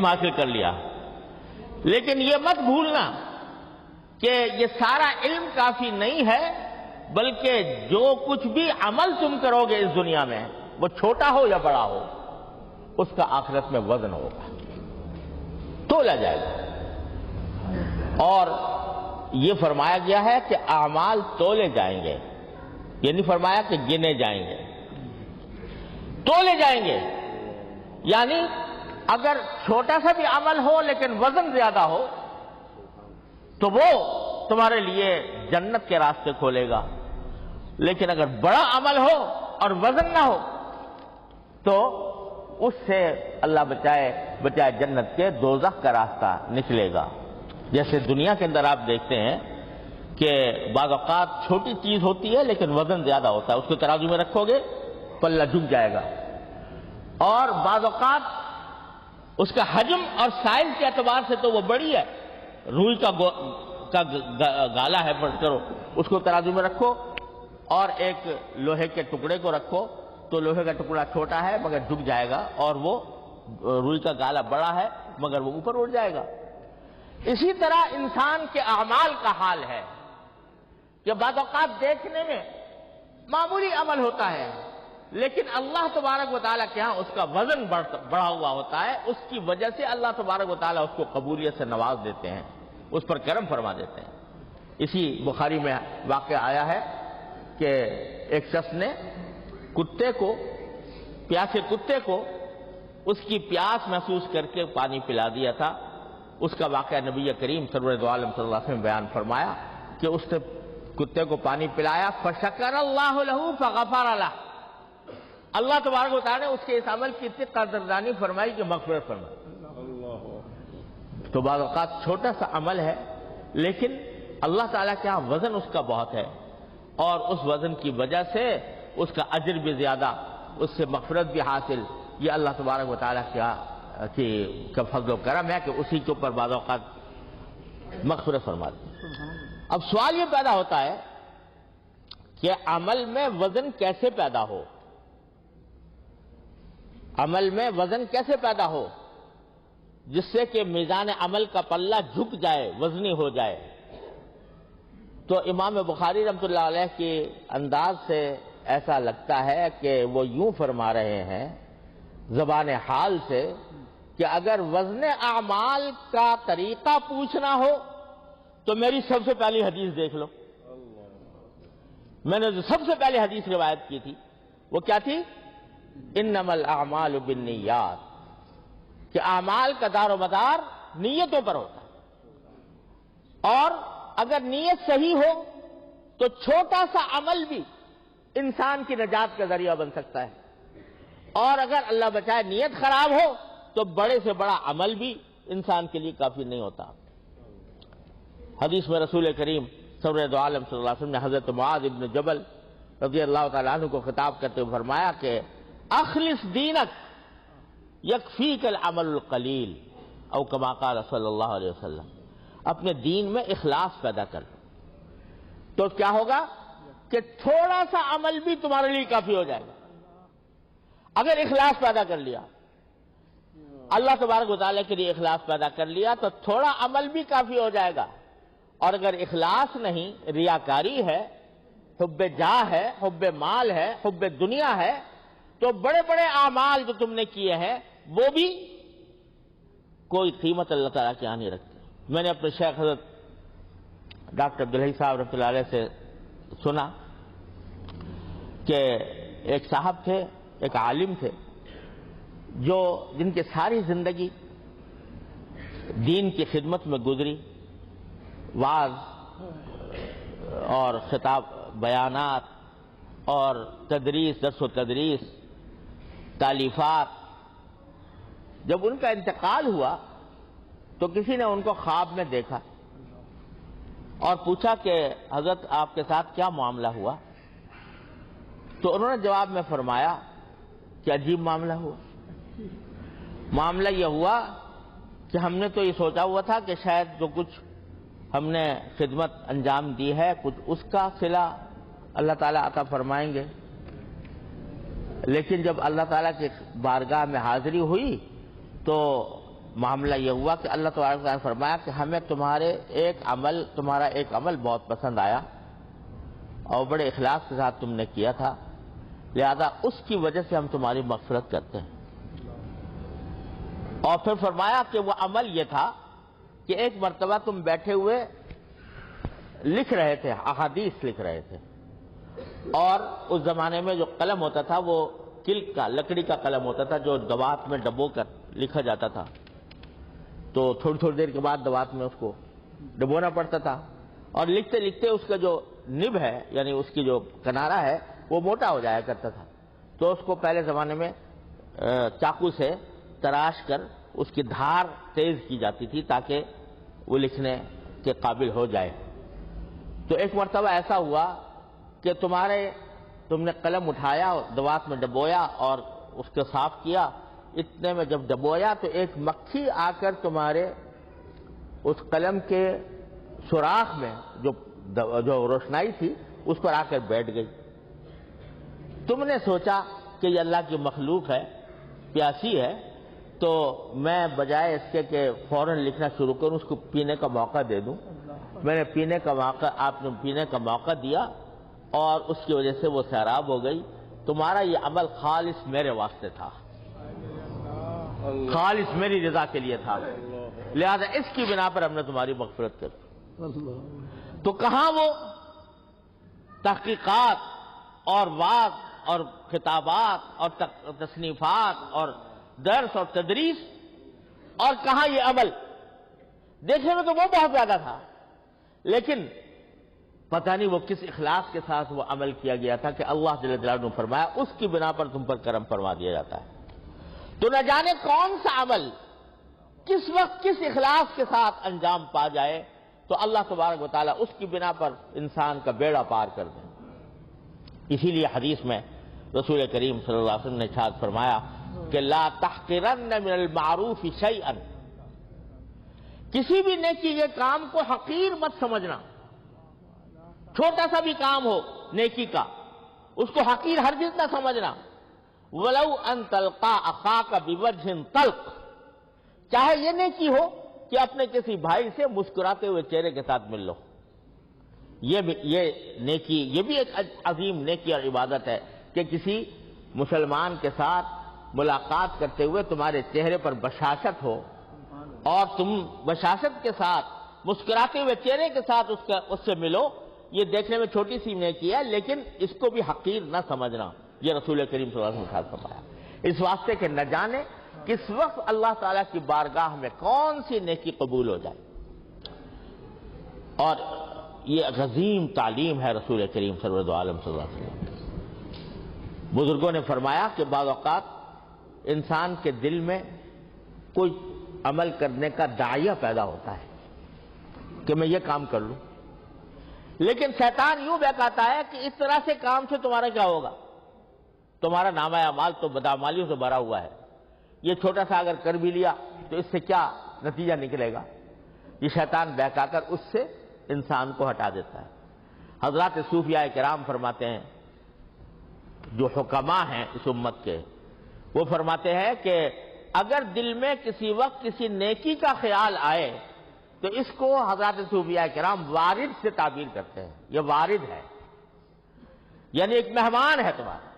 حاصل کر لیا، لیکن یہ مت بھولنا کہ یہ سارا علم کافی نہیں ہے، بلکہ جو کچھ بھی عمل تم کرو گے اس دنیا میں، وہ چھوٹا ہو یا بڑا ہو، اس کا آخرت میں وزن ہوگا، تولا جائے گا۔ اور یہ فرمایا گیا ہے کہ اعمال تولے جائیں گے، یہ نہیں فرمایا کہ گنے جائیں گے، تولے جائیں گے۔ یعنی اگر چھوٹا سا بھی عمل ہو لیکن وزن زیادہ ہو تو وہ تمہارے لیے جنت کے راستے کھولے گا، لیکن اگر بڑا عمل ہو اور وزن نہ ہو تو اس سے اللہ بچائے جنت کے دوزخ کا راستہ نکلے گا۔ جیسے دنیا کے اندر آپ دیکھتے ہیں کہ بعض اوقات چھوٹی چیز ہوتی ہے لیکن وزن زیادہ ہوتا ہے، اس کو ترازو میں رکھو گے پلہ جھک جائے گا، اور بعض اوقات اس کا حجم اور سائز کے اعتبار سے تو وہ بڑی ہے، روئی کا گالا ہے، کرو اس کو ترازو میں رکھو اور ایک لوہے کے ٹکڑے کو رکھو تو لوہے کا ٹکڑا چھوٹا ہے مگر جھک جائے گا، اور وہ روئی کا گالا بڑا ہے مگر وہ اوپر اٹھ جائے گا۔ اسی طرح انسان کے اعمال کا حال ہے کہ بعض اوقات دیکھنے میں معمولی عمل ہوتا ہے لیکن اللہ تبارک و تعالیٰ کے ہاں اس کا وزن بڑھا ہوا ہوتا ہے، اس کی وجہ سے اللہ تبارک و تعالیٰ اس کو قبولیت سے نواز دیتے ہیں، اس پر کرم فرما دیتے ہیں۔ اسی بخاری میں واقعہ آیا ہے کہ ایک شخص نے پیاسے کتے کو اس کی پیاس محسوس کر کے پانی پلا دیا تھا۔ اس کا واقعہ نبی کریم سرور دو عالم صلی اللہ علیہ وسلم بیان فرمایا کہ اس نے کتے کو پانی پلایا، فشکر اللہ لہ فغفر لہ، اللہ تبارک و تعالیٰ نے اس کے اس عمل کی اتنی قدردانی فرمائی کہ مغفرت فرمائی۔ تو بعض اوقات چھوٹا سا عمل ہے لیکن اللہ تعالیٰ کے ہاں وزن اس کا بہت ہے، اور اس وزن کی وجہ سے اس کا اجر بھی زیادہ، اس سے مغفرت بھی حاصل۔ یہ اللہ تبارک و تعالیٰ کا فضل و کرم ہے کہ اسی کے اوپر بعض اوقات مغفرت فرماتے ہیں۔ اب سوال یہ پیدا ہوتا ہے کہ عمل میں وزن کیسے پیدا ہو، عمل میں وزن کیسے پیدا ہو جس سے کہ میزان عمل کا پلہ جھک جائے، وزنی ہو جائے۔ تو امام بخاری رحمۃ اللہ علیہ کے انداز سے ایسا لگتا ہے کہ وہ یوں فرما رہے ہیں زبان حال سے کہ اگر وزن اعمال کا طریقہ پوچھنا ہو تو میری سب سے پہلی حدیث دیکھ لو۔ میں نے جو سب سے پہلی حدیث روایت کی تھی وہ کیا تھی؟ انما الاعمال بالنیات، کہ اعمال کا دار و مدار نیتوں پر ہوتا ہے، اور اگر نیت صحیح ہو تو چھوٹا سا عمل بھی انسان کی نجات کا ذریعہ بن سکتا ہے، اور اگر اللہ بچائے نیت خراب ہو تو بڑے سے بڑا عمل بھی انسان کے لیے کافی نہیں ہوتا۔ حدیث میں رسول کریم سرور دو عالم صلی اللہ علیہ وسلم نے حضرت معاذ ابن جبل رضی اللہ تعالیٰ عنہ کو خطاب کرتے ہوئے فرمایا کہ اخلص دینک یکفیک العمل القلیل، او کما قال صلی اللہ علیہ وسلم، اپنے دین میں اخلاص پیدا کر لو تو کیا ہوگا کہ تھوڑا سا عمل بھی تمہارے لیے کافی ہو جائے گا۔ اگر اخلاص پیدا کر لیا، اللہ تبارک و تعالیٰ کے لیے اخلاص پیدا کر لیا تو تھوڑا عمل بھی کافی ہو جائے گا، اور اگر اخلاص نہیں، ریاکاری ہے، حب جاہ ہے، حب مال ہے، حب دنیا ہے، تو بڑے بڑے اعمال جو تم نے کیے ہیں وہ بھی کوئی قیمت اللہ تعالیٰ کے یہاں نہیں رکھتے۔ میں نے اپنے شیخ حضرت ڈاکٹر عبدالحی صاحب رحمۃ اللہ علیہ سے سنا کہ ایک صاحب تھے، ایک عالم تھے، جن کی ساری زندگی دین کی خدمت میں گزری، وعظ اور خطاب، بیانات اور تدریس، درس و تدریس، تالیفات۔ جب ان کا انتقال ہوا تو کسی نے ان کو خواب میں دیکھا اور پوچھا کہ حضرت آپ کے ساتھ کیا معاملہ ہوا؟ تو انہوں نے جواب میں فرمایا کہ عجیب معاملہ ہوا۔ معاملہ یہ ہوا کہ ہم نے تو یہ سوچا ہوا تھا کہ شاید جو کچھ ہم نے خدمت انجام دی ہے کچھ اس کا صلہ اللہ تعالیٰ عطا فرمائیں گے، لیکن جب اللہ تعالیٰ کی بارگاہ میں حاضری ہوئی تو معاملہ یہ ہوا کہ اللہ تبارک و تعالیٰ نے فرمایا کہ ہمیں تمہارا ایک عمل بہت پسند آیا اور بڑے اخلاص کے ساتھ تم نے کیا تھا، لہذا اس کی وجہ سے ہم تمہاری مغفرت کرتے ہیں۔ اور پھر فرمایا کہ وہ عمل یہ تھا کہ ایک مرتبہ تم بیٹھے ہوئے لکھ رہے تھے، احادیث لکھ رہے تھے، اور اس زمانے میں جو قلم ہوتا تھا وہ کلک کا، لکڑی کا قلم ہوتا تھا جو دوات میں ڈبو کر لکھا جاتا تھا، تو تھوڑی دیر کے بعد دوات میں اس کو ڈبونا پڑتا تھا، اور لکھتے لکھتے اس کا جو نب ہے یعنی اس کی جو کنارہ ہے وہ موٹا ہو جایا کرتا تھا، تو اس کو پہلے زمانے میں چاقو سے تراش کر اس کی دھار تیز کی جاتی تھی تاکہ وہ لکھنے کے قابل ہو جائے۔ تو ایک مرتبہ ایسا ہوا کہ تم نے قلم اٹھایا، دوات میں ڈبویا اور اس کو صاف کیا، اتنے میں جب ڈبویا تو ایک مکھی آ کر تمہارے اس قلم کے سوراخ میں جو روشنائی تھی اس پر آ کر بیٹھ گئی۔ تم نے سوچا کہ یہ اللہ کی مخلوق ہے، پیاسی ہے، تو میں بجائے اس کے کہ فوراً لکھنا شروع کروں اس کو پینے کا موقع دے دوں۔ میں نے آپ نے پینے کا موقع دیا اور اس کی وجہ سے وہ سیراب ہو گئی۔ تمہارا یہ عمل خالص میرے واسطے تھا، خالص میری رضا کے لیے تھا، لہذا اس کی بنا پر ہم نے تمہاری مغفرت کر دی۔ تو کہاں وہ تحقیقات اور وعظ اور خطابات اور تصنیفات اور درس اور تدریس، اور کہاں یہ عمل؟ دیکھنے میں تو وہ بہت زیادہ تھا، لیکن پتہ نہیں وہ کس اخلاص کے ساتھ وہ عمل کیا گیا تھا کہ اللہ جل جلالہ نے فرمایا اس کی بنا پر تم پر کرم فرما دیا جاتا ہے۔ تو نہ جانے کون سا عمل کس وقت کس اخلاص کے ساتھ انجام پا جائے تو اللہ تبارک و تعالیٰ اس کی بنا پر انسان کا بیڑا پار کر دے۔ اسی لیے حدیث میں رسول کریم صلی اللہ علیہ وسلم نے ارشاد فرمایا کہ لا تحقرن من المعروف شیئا، کسی بھی نیکی کے کام کو حقیر مت سمجھنا، چھوٹا سا بھی کام ہو نیکی کا اس کو حقیر ہرگز نہ سمجھنا۔ ولو ان تلقا اخاک بوجہ طلق، چاہے یہ نیکی ہو کہ اپنے کسی بھائی سے مسکراتے ہوئے چہرے کے ساتھ مل لو، یہ نیکی، یہ بھی ایک عظیم نیکی اور عبادت ہے کہ کسی مسلمان کے ساتھ ملاقات کرتے ہوئے تمہارے چہرے پر بشاشت ہو اور تم بشاشت کے ساتھ مسکراتے ہوئے چہرے کے ساتھ اس سے ملو۔ یہ دیکھنے میں چھوٹی سی نیکی ہے لیکن اس کو بھی حقیر نہ سمجھنا، یہ رسول کریم صلی اللہ علیہ وسلم نے فرمایا، اس واسطے کہ نہ جانے کس وقت اللہ تعالیٰ کی بارگاہ میں کون سی نیکی قبول ہو جائے۔ اور یہ عظیم تعلیم ہے رسول کریم صلی اللہ علیہ وسلم۔ بزرگوں نے فرمایا کہ بعض اوقات انسان کے دل میں کوئی عمل کرنے کا داعیہ پیدا ہوتا ہے کہ میں یہ کام کر لوں، لیکن شیطان یوں بہکاتا ہے کہ اس طرح سے کام سے تمہارا کیا ہوگا، تمہارا نامہ اعمال تو بدعمالیوں سے بھرا ہوا ہے، یہ چھوٹا سا اگر کر بھی لیا تو اس سے کیا نتیجہ نکلے گا۔ یہ شیطان بہکا کر اس سے انسان کو ہٹا دیتا ہے۔ حضرات صوفیاء کرام فرماتے ہیں، جو حکماء ہیں اس امت کے، وہ فرماتے ہیں کہ اگر دل میں کسی وقت کسی نیکی کا خیال آئے تو اس کو حضرات صوفیاء کرام وارد سے تعبیر کرتے ہیں، یہ وارد ہے، یعنی ایک مہمان ہے تمہارا۔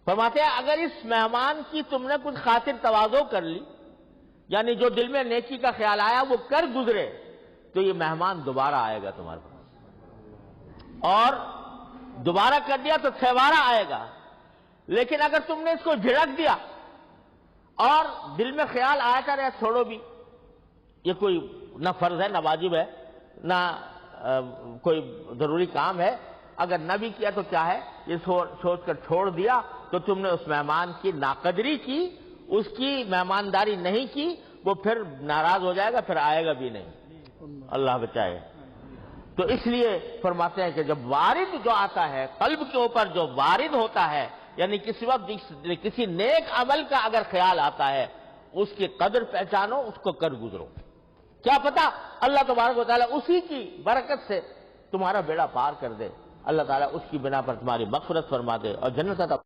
فرماتے ہیں اگر اس مہمان کی تم نے کچھ خاطر تواضع کر لی، یعنی جو دل میں نیکی کا خیال آیا وہ کر گزرے، تو یہ مہمان دوبارہ آئے گا تمہارے پاس، اور دوبارہ کر دیا تو چھوارہ آئے گا۔ لیکن اگر تم نے اس کو جھڑک دیا اور دل میں خیال آتا رہا چھوڑو بھی، یہ کوئی نہ فرض ہے نہ واجب ہے نہ کوئی ضروری کام ہے، اگر نہ بھی کیا تو کیا ہے، یہ سوچ کر چھوڑ دیا تو تم نے اس مہمان کی ناقدری کی، اس کی مہمانداری نہیں کی، وہ پھر ناراض ہو جائے گا، پھر آئے گا بھی نہیں، اللہ بچائے۔ تو اس لیے فرماتے ہیں کہ جب وارد جو آتا ہے قلب کے اوپر، جو وارد ہوتا ہے، یعنی کسی وقت کسی نیک عمل کا اگر خیال آتا ہے اس کی قدر پہچانو، اس کو کر گزرو، کیا پتا اللہ تبارک و تعالیٰ اسی کی برکت سے تمہارا بیڑا پار کر دے، اللہ تعالیٰ اس کی بنا پر تمہاری مغفرت فرما دے اور جنت عطا